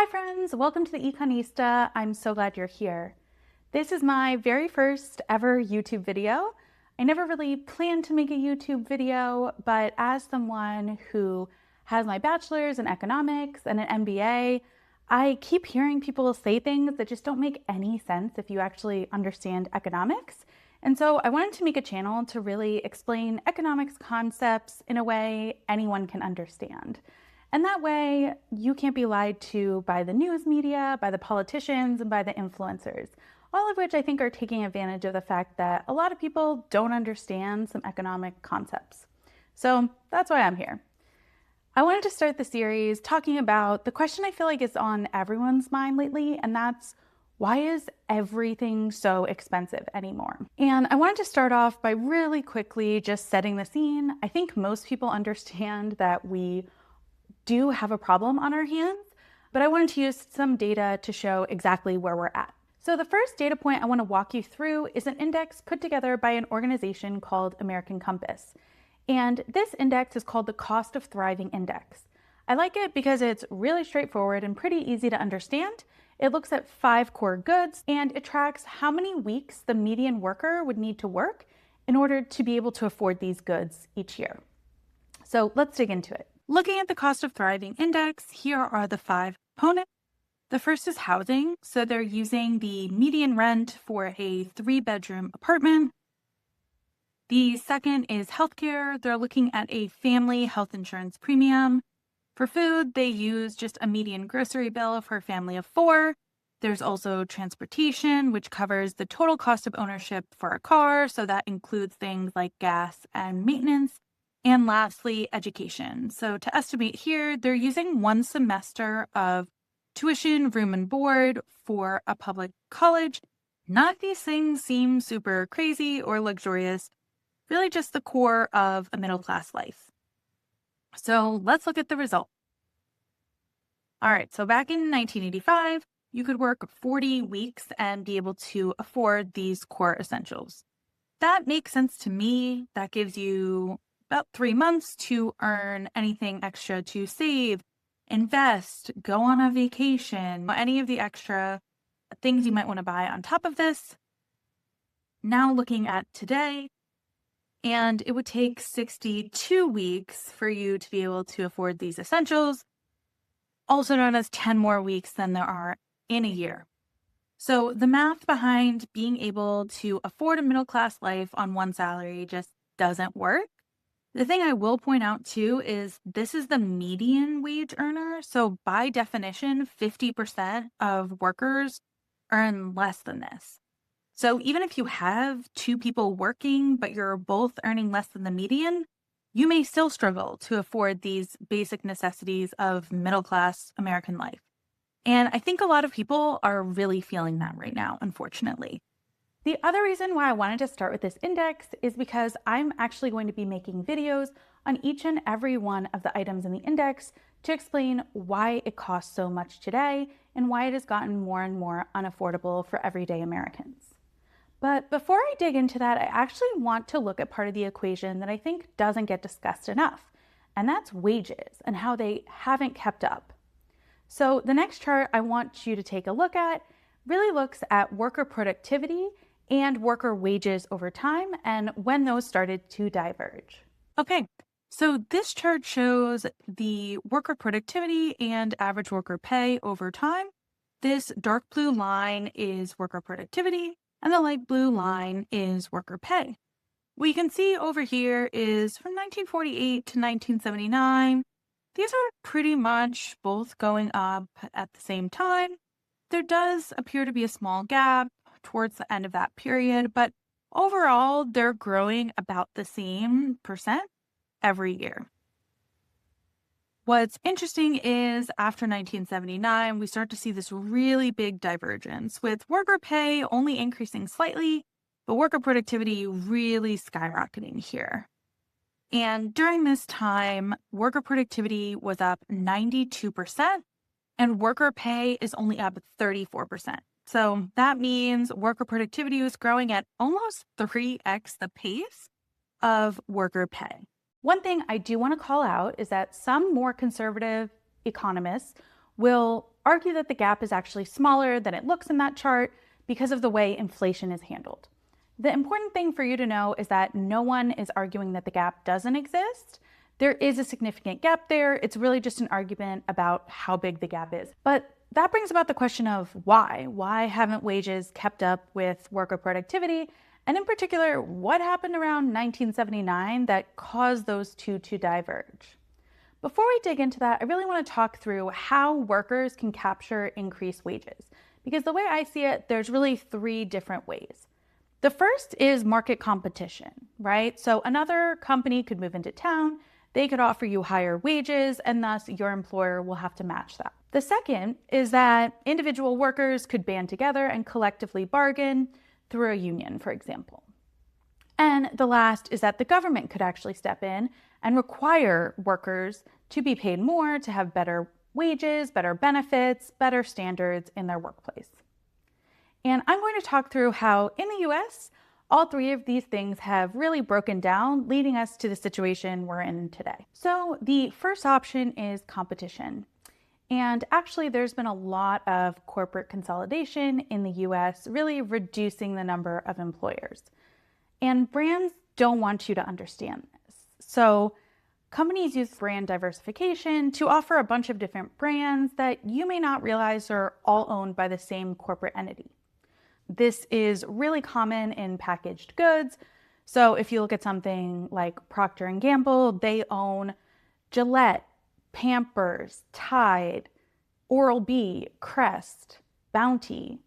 Hi friends, welcome to the Econista. I'm so glad you're here. This is my very first ever YouTube video. I never really planned to make a YouTube video, but as someone who has my bachelor's in economics and an MBA, I keep hearing people say things that just don't make any sense if you actually understand economics. And so I wanted to make a channel to really explain economics concepts in a way anyone can understand. And that way, you can't be lied to by the news media, by the politicians, and by the influencers, all of which I think are taking advantage of the fact that a lot of people don't understand some economic concepts. So that's why I'm here. I wanted to start the series talking about the question I feel like is on everyone's mind lately, and that's why is everything so expensive anymore? And I wanted to start off by really quickly just setting the scene. I think most people understand that we do have a problem on our hands, but I wanted to use some data to show exactly where we're at. So the first data point I want to walk you through is an index put together by an organization called American Compass. And this index is called the Cost of Thriving Index. I like it because it's really straightforward and pretty easy to understand. It looks at 5 core goods and it tracks how many weeks the median worker would need to work in order to be able to afford these goods each year. So let's dig into it. Looking at the Cost of Thriving Index, here are the 5 components. The first is housing. So they're using the median rent for a 3-bedroom apartment. The second is healthcare. They're looking at a family health insurance premium. For food, they use just a median grocery bill for a family of 4. There's also transportation, which covers the total cost of ownership for a car. So that includes things like gas and maintenance. And lastly, education. So to estimate here, they're using 1 semester of tuition, room and board for a public college. None of these things seem super crazy or luxurious, really just the core of a middle-class life. So let's look at the result. All right, so back in 1985, you could work 40 weeks and be able to afford these core essentials. That makes sense to me. That gives you about 3 months to earn anything extra to save, invest, go on a vacation, any of the extra things you might want to buy on top of this. Now looking at today, and it would take 62 weeks for you to be able to afford these essentials, also known as 10 more weeks than there are in a year. So the math behind being able to afford a middle-class life on 1 salary just doesn't work. The thing I will point out too is this is the median wage earner. So by definition, 50% of workers earn less than this. So even if you have 2 people working, but you're both earning less than the median, you may still struggle to afford these basic necessities of middle-class American life. And I think a lot of people are really feeling that right now, unfortunately. The other reason why I wanted to start with this index is because I'm actually going to be making videos on each and every one of the items in the index to explain why it costs so much today and why it has gotten more and more unaffordable for everyday Americans. But before I dig into that, I actually want to look at part of the equation that I think doesn't get discussed enough, and that's wages and how they haven't kept up. So the next chart I want you to take a look at really looks at worker productivity and worker wages over time and when those started to diverge. Okay, so this chart shows the worker productivity and average worker pay over time. This dark blue line is worker productivity and the light blue line is worker pay. What you can see over here is from 1948 to 1979. These are pretty much both going up at the same time. There does appear to be a small gap towards the end of that period, but overall, they're growing about the same percent every year. What's interesting is after 1979, we start to see this really big divergence with worker pay only increasing slightly, but worker productivity really skyrocketing here. And during this time, worker productivity was up 92%, and worker pay is only up 34%. So that means worker productivity was growing at almost 3x the pace of worker pay. One thing I do want to call out is that some more conservative economists will argue that the gap is actually smaller than it looks in that chart because of the way inflation is handled. The important thing for you to know is that no one is arguing that the gap doesn't exist. There is a significant gap there. It's really just an argument about how big the gap is. But that brings about the question of why. Why haven't wages kept up with worker productivity? And in particular, what happened around 1979 that caused those two to diverge? Before we dig into that, I really want to talk through how workers can capture increased wages. Because the way I see it, there's really three different ways. The first is market competition, right? So another company could move into town, they could offer you higher wages, and thus your employer will have to match that. The second is that individual workers could band together and collectively bargain through a union, for example. And the last is that the government could actually step in and require workers to be paid more, to have better wages, better benefits, better standards in their workplace. And I'm going to talk through how in the US, all three of these things have really broken down, leading us to the situation we're in today. So the first option is competition. And actually, there's been a lot of corporate consolidation in the US, really reducing the number of employers. And brands don't want you to understand this. So companies use brand diversification to offer a bunch of different brands that you may not realize are all owned by the same corporate entity. This is really common in packaged goods. So if you look at something like Procter & Gamble, they own Gillette, Pampers, Tide, Oral-B, Crest, Bounty.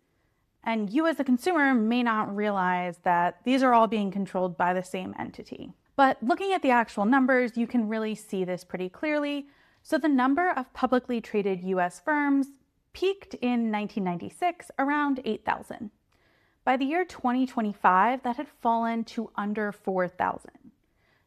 And you as a consumer may not realize that these are all being controlled by the same entity. But looking at the actual numbers, you can really see this pretty clearly. So the number of publicly traded US firms peaked in 1996 around 8,000. By the year 2025, that had fallen to under 4,000.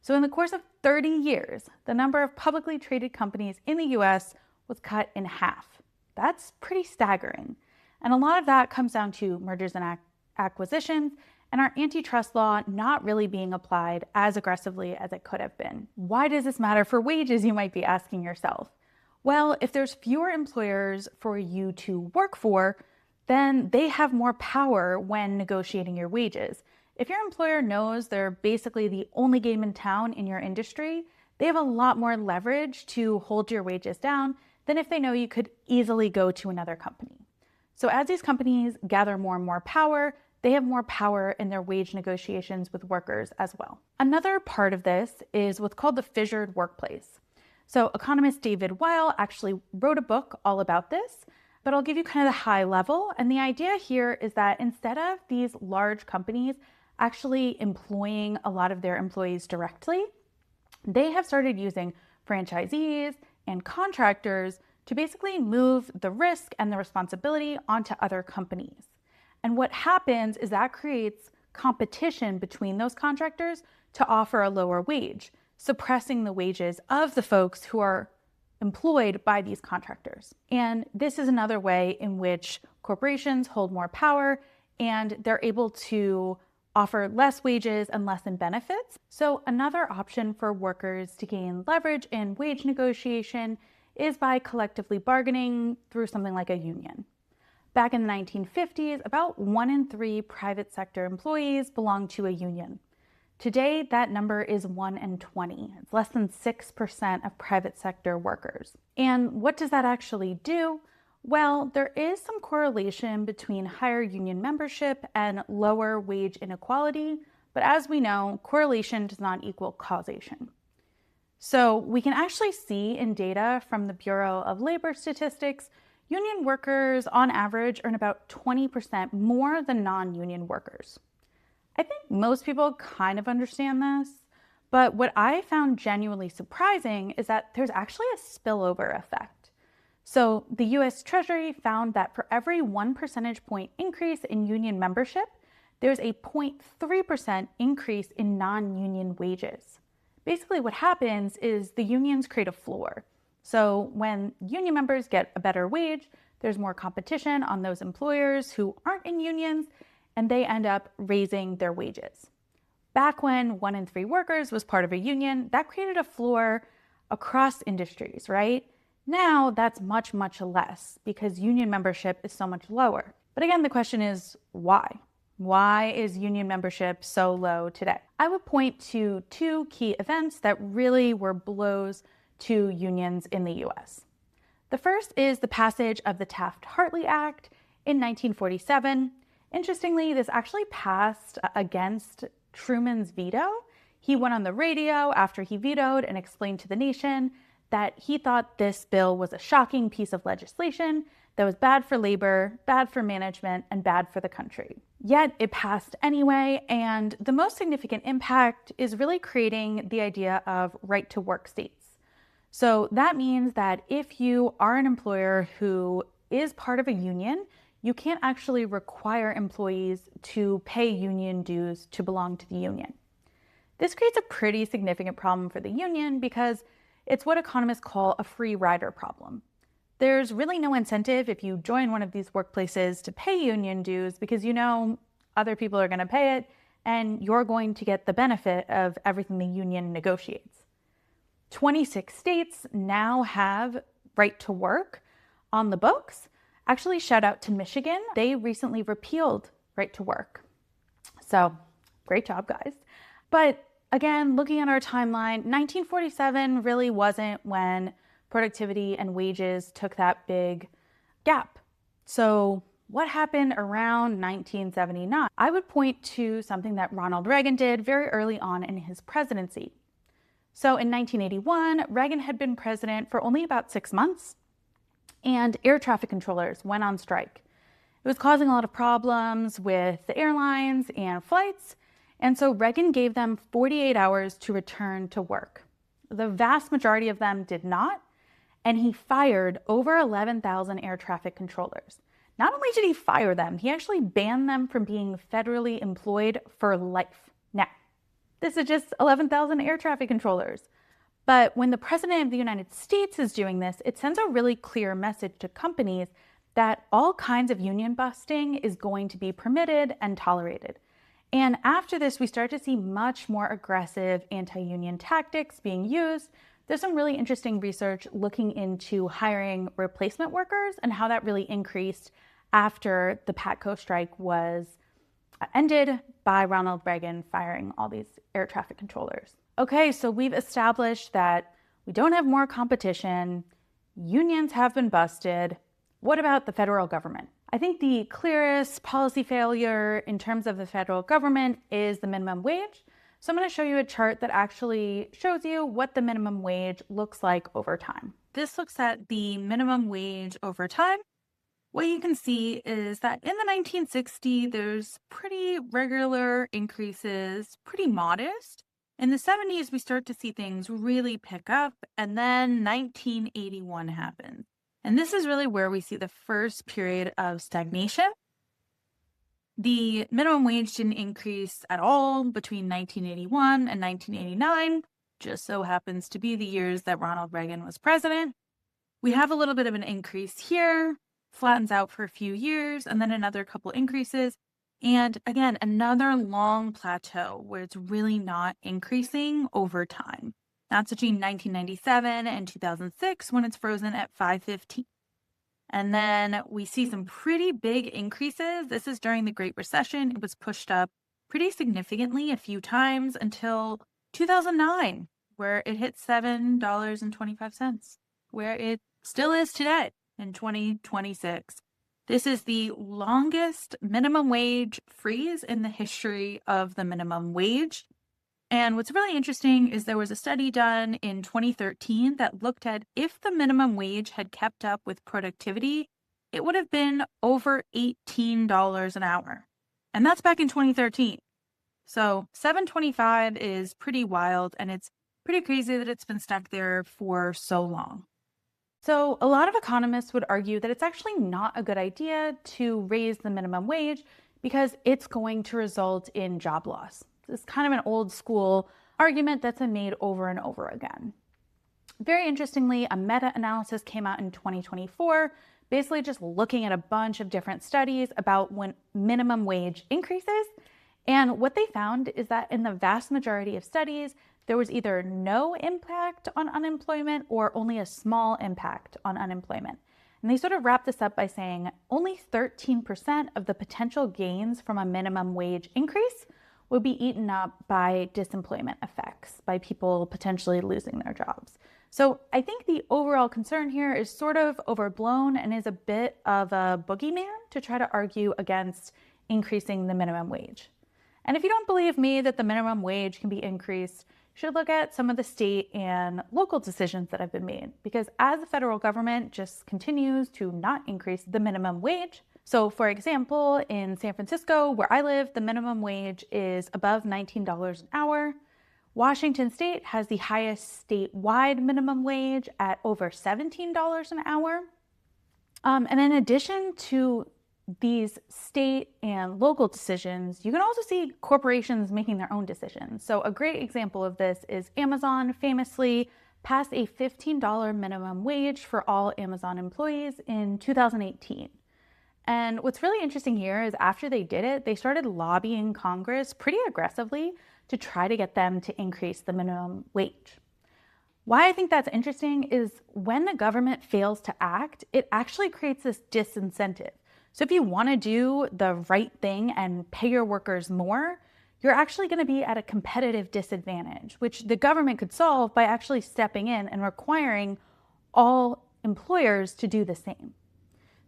So in the course of 30 years, the number of publicly traded companies in the US was cut in half. That's pretty staggering. And a lot of that comes down to mergers and acquisitions and our antitrust law not really being applied as aggressively as it could have been. Why does this matter for wages, you might be asking yourself? Well, if there's fewer employers for you to work for, then they have more power when negotiating your wages. If your employer knows they're basically the only game in town in your industry, they have a lot more leverage to hold your wages down than if they know you could easily go to another company. So as these companies gather more and more power, they have more power in their wage negotiations with workers as well. Another part of this is what's called the fissured workplace. So economist David Weil actually wrote a book all about this, but I'll give you kind of the high level. And the idea here is that instead of these large companies actually employing a lot of their employees directly, they have started using franchisees and contractors to basically move the risk and the responsibility onto other companies. And what happens is that creates competition between those contractors to offer a lower wage, suppressing the wages of the folks who are employed by these contractors. And this is another way in which corporations hold more power and they're able to offer less wages and less in benefits. So another option for workers to gain leverage in wage negotiation is by collectively bargaining through something like a union. Back in the 1950s, about 1 in 3 private sector employees belonged to a union. Today, that number is 1 in 20. It's less than 6% of private sector workers. And what does that actually do? Well, there is some correlation between higher union membership and lower wage inequality, but as we know, correlation does not equal causation. So we can actually see in data from the Bureau of Labor Statistics, union workers on average earn about 20% more than non-union workers. I think most people kind of understand this, but what I found genuinely surprising is that there's actually a spillover effect. So the US Treasury found that for every 1 percentage point increase in union membership, there's a 0.3% increase in non-union wages. Basically what happens is the unions create a floor. So when union members get a better wage, there's more competition on those employers who aren't in unions, and they end up raising their wages. Back when 1 in 3 workers was part of a union, that created a floor across industries, right? Now that's much, much less because union membership is so much lower. But again, the question is why? Why is union membership so low today? I would point to two key events that really were blows to unions in the US. The first is the passage of the Taft-Hartley Act in 1947. Interestingly, this actually passed against Truman's veto. He went on the radio after he vetoed and explained to the nation that he thought this bill was a shocking piece of legislation that was bad for labor, bad for management, and bad for the country. Yet it passed anyway, and the most significant impact is really creating the idea of right-to-work states. So that means that if you are an employer who is part of a union, you can't actually require employees to pay union dues to belong to the union. This creates a pretty significant problem for the union because it's what economists call a free rider problem. There's really no incentive if you join one of these workplaces to pay union dues because you know other people are going to pay it and you're going to get the benefit of everything the union negotiates. 26 states now have right to work on the books. Actually, shout out to Michigan. They recently repealed right to work. So great job, guys. But again, looking at our timeline, 1947 really wasn't when productivity and wages took that big gap. So what happened around 1979? I would point to something that Ronald Reagan did very early on in his presidency. So in 1981, Reagan had been president for only about 6 months, and air traffic controllers went on strike. It was causing a lot of problems with the airlines and flights, and so Reagan gave them 48 hours to return to work. The vast majority of them did not, and he fired over 11,000 air traffic controllers. Not only did he fire them, he actually banned them from being federally employed for life. Now, this is just 11,000 air traffic controllers. But when the President of the United States is doing this, it sends a really clear message to companies that all kinds of union busting is going to be permitted and tolerated. And after this, we start to see much more aggressive anti-union tactics being used. There's some really interesting research looking into hiring replacement workers and how that really increased after the PATCO strike was ended by Ronald Reagan firing all these air traffic controllers. Okay, so we've established that we don't have more competition, unions have been busted. What about the federal government? I think the clearest policy failure in terms of the federal government is the minimum wage. So I'm going to show you a chart that actually shows you what the minimum wage looks like over time. This looks at the minimum wage over time. What you can see is that in the 1960s, there's pretty regular increases, pretty modest. In the 70s, we start to see things really pick up, and then 1981 happens. And this is really where we see the first period of stagnation. The minimum wage didn't increase at all between 1981 and 1989, just so happens to be the years that Ronald Reagan was president. We have a little bit of an increase here, flattens out for a few years, and then another couple increases. And again, another long plateau where it's really not increasing over time. That's between 1997 and 2006 when it's frozen at 515. And then we see some pretty big increases. This is during the Great Recession. It was pushed up pretty significantly a few times until 2009, where it hit $7.25, where it still is today in 2026. This is the longest minimum wage freeze in the history of the minimum wage. And what's really interesting is there was a study done in 2013 that looked at if the minimum wage had kept up with productivity, it would have been over $18 an hour. And that's back in 2013. So $7.25 is pretty wild, and it's pretty crazy that it's been stuck there for so long. So a lot of economists would argue that it's actually not a good idea to raise the minimum wage because it's going to result in job loss. It's kind of an old school argument that's been made over and over again. Very interestingly, a meta-analysis came out in 2024, basically just looking at a bunch of different studies about when minimum wage increases. And what they found is that in the vast majority of studies, there was either no impact on unemployment or only a small impact on unemployment. And they sort of wrap this up by saying only 13% of the potential gains from a minimum wage increase would be eaten up by disemployment effects, by people potentially losing their jobs. So I think the overall concern here is sort of overblown and is a bit of a boogeyman to try to argue against increasing the minimum wage. And if you don't believe me that the minimum wage can be increased, you should look at some of the state and local decisions that have been made. Because as the federal government just continues to not increase the minimum wage, so for example, in San Francisco, where I live, the minimum wage is above $19 an hour. Washington State has the highest statewide minimum wage at over $17 an hour. And in addition to these state and local decisions, you can also see corporations making their own decisions. So a great example of this is Amazon famously passed a $15 minimum wage for all Amazon employees in 2018. And what's really interesting here is after they did it, they started lobbying Congress pretty aggressively to try to get them to increase the minimum wage. Why I think that's interesting is when the government fails to act, it actually creates this disincentive. So if you want to do the right thing and pay your workers more, you're actually going to be at a competitive disadvantage, which the government could solve by actually stepping in and requiring all employers to do the same.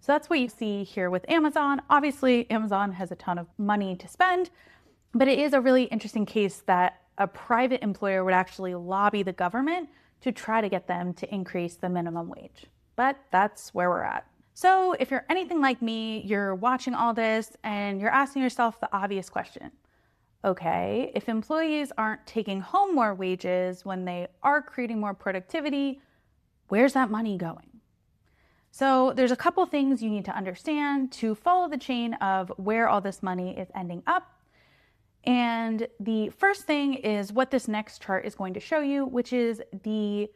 So that's what you see here with Amazon. Obviously, Amazon has a ton of money to spend, but it is a really interesting case that a private employer would actually lobby the government to try to get them to increase the minimum wage. But that's where we're at. So if you're anything like me, you're watching all this and you're asking yourself the obvious question. Okay, if employees aren't taking home more wages when they are creating more productivity, where's that money going? So there's a couple things you need to understand to follow the chain of where all this money is ending up. And the first thing is what this next chart is going to show you, which is the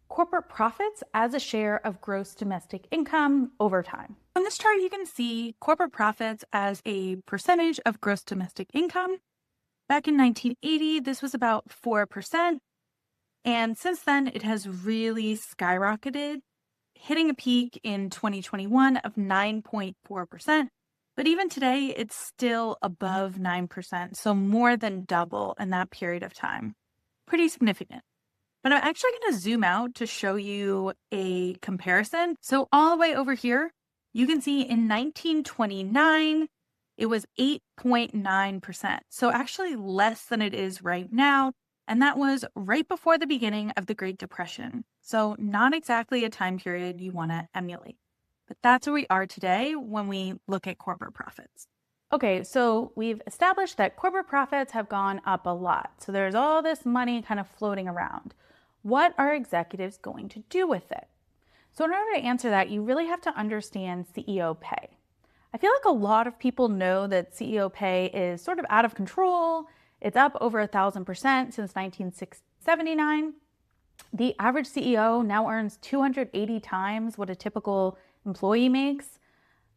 corporate profits as a share of gross domestic income over time. On this chart, you can see corporate profits as a percentage of gross domestic income. Back in 1980, this was about 4%. And since then, it has really skyrocketed, hitting a peak in 2021 of 9.4%. But even today, it's still above 9%, so more than double in that period of time. Pretty significant. But I'm actually going to zoom out to show you a comparison. So all the way over here, you can see in 1929, it was 8.9%. So actually less than it is right now. And that was right before the beginning of the Great Depression. So not exactly a time period you want to emulate. But that's where we are today when we look at corporate profits. Okay, so we've established that corporate profits have gone up a lot. So there's all this money kind of floating around. What are executives going to do with it? So in order to answer that, you really have to understand CEO pay. I feel like a lot of people know that CEO pay is sort of out of control. It's up over 1,000% since 1979. The average CEO now earns 280 times what a typical employee makes.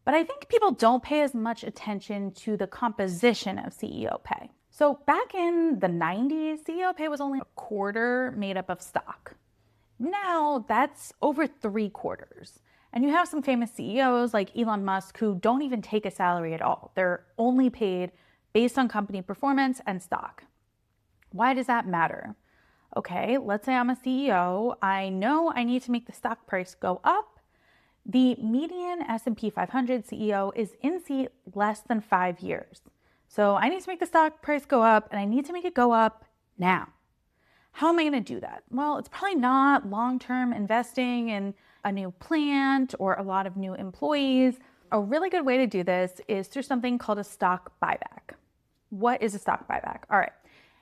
But I think people don't pay as much attention to the composition of CEO pay. So back in the 90s, CEO pay was only a quarter made up of stock. Now that's over 3/4. And you have some famous CEOs like Elon Musk who don't even take a salary at all. They're only paid based on company performance and stock. Why does that matter? Okay, let's say I'm a CEO. I know I need to make the stock price go up. The median S&P 500 CEO is in seat less than 5 years. So I need to make the stock price go up and I need to make it go up now. How am I going to do that? Well, it's probably not long-term investing in a new plant or a lot of new employees. A really good way to do this is through something called a stock buyback. What is a stock buyback? All right.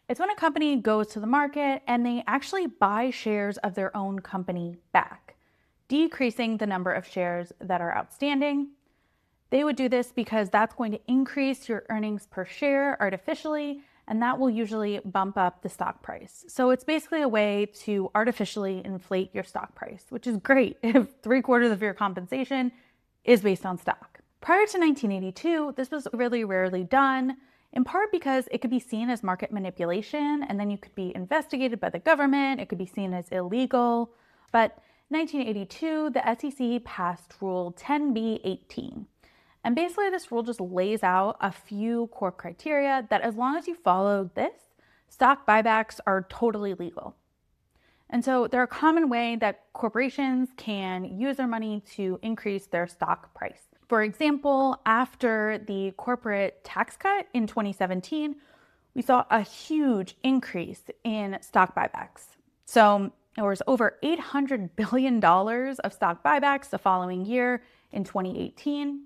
It's when a company goes to the market and they actually buy shares of their own company back, decreasing the number of shares that are outstanding. They would do this because that's going to increase your earnings per share artificially, and that will usually bump up the stock price. So it's basically a way to artificially inflate your stock price, which is great if 3/4 of your compensation is based on stock. Prior to 1982, this was really rarely done. in part because it could be seen as market manipulation, and then you could be investigated by the government. It could be seen as illegal. But in 1982, the SEC passed Rule 10b-18. And basically, this rule just lays out a few core criteria that as long as you follow this, stock buybacks are totally legal. And so they're a common way that corporations can use their money to increase their stock price. For example, after the corporate tax cut in 2017, we saw a huge increase in stock buybacks. So there was over $800 billion of stock buybacks the following year in 2018.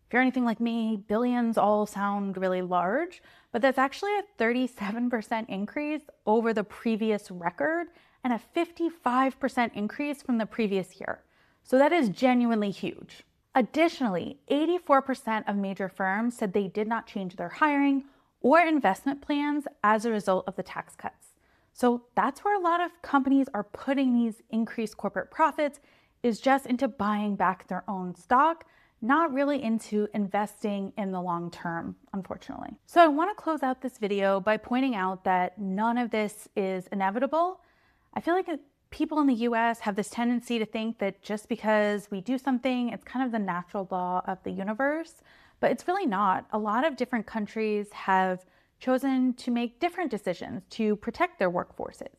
If you're anything like me, billions all sound really large, but that's actually a 37% increase over the previous record and a 55% increase from the previous year. So that is genuinely huge. Additionally, 84% of major firms said they did not change their hiring or investment plans as a result of the tax cuts. So that's where a lot of companies are putting these increased corporate profits, is just into buying back their own stock, not really into investing in the long term, unfortunately. So I want to close out this video by pointing out that none of this is inevitable. I feel like people in the US have this tendency to think that just because we do something, it's kind of the natural law of the universe, but it's really not. A lot of different countries have chosen to make different decisions to protect their workforces.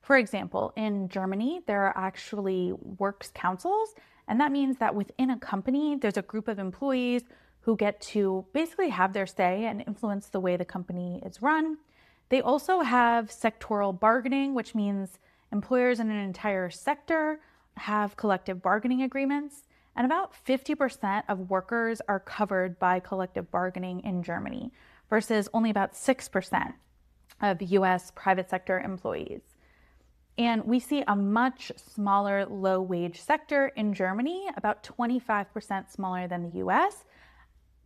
For example, in Germany, there are actually works councils, and that means that within a company, there's a group of employees who get to basically have their say and influence the way the company is run. They also have sectoral bargaining, which means employers in an entire sector have collective bargaining agreements, and about 50% of workers are covered by collective bargaining in Germany, versus only about 6% of US private sector employees. And we see a much smaller low-wage sector in Germany, about 25% smaller than the US,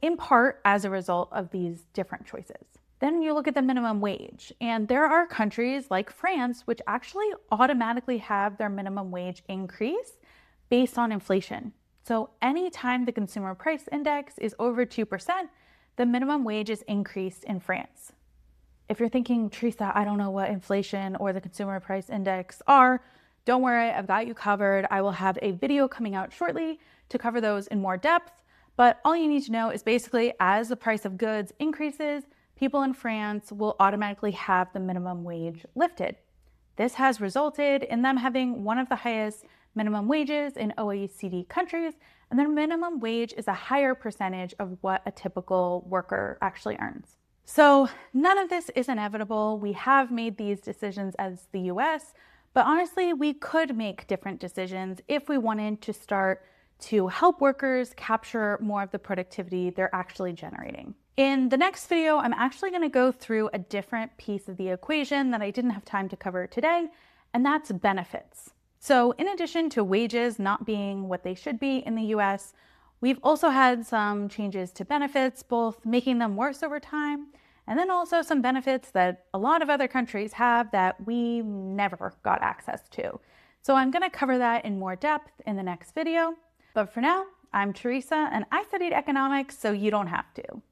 in part as a result of these different choices. Then you look at the minimum wage, and there are countries like France which actually automatically have their minimum wage increase based on inflation. So anytime the consumer price index is over 2%, the minimum wage is increased in France. If you're thinking, Teresa, I don't know what inflation or the consumer price index are, don't worry, I've got you covered. I will have a video coming out shortly to cover those in more depth. But all you need to know is basically as the price of goods increases, people in France will automatically have the minimum wage lifted. This has resulted in them having one of the highest minimum wages in OECD countries, and their minimum wage is a higher percentage of what a typical worker actually earns. So none of this is inevitable. We have made these decisions as the US, but honestly, we could make different decisions if we wanted to start to help workers capture more of the productivity they're actually generating. In the next video, I'm actually going to go through a different piece of the equation that I didn't have time to cover today, and that's benefits. So in addition to wages not being what they should be in the US, we've also had some changes to benefits, both making them worse over time, and then also some benefits that a lot of other countries have that we never got access to. So I'm going to cover that in more depth in the next video. But for now, I'm Teresa, and I studied economics so you don't have to.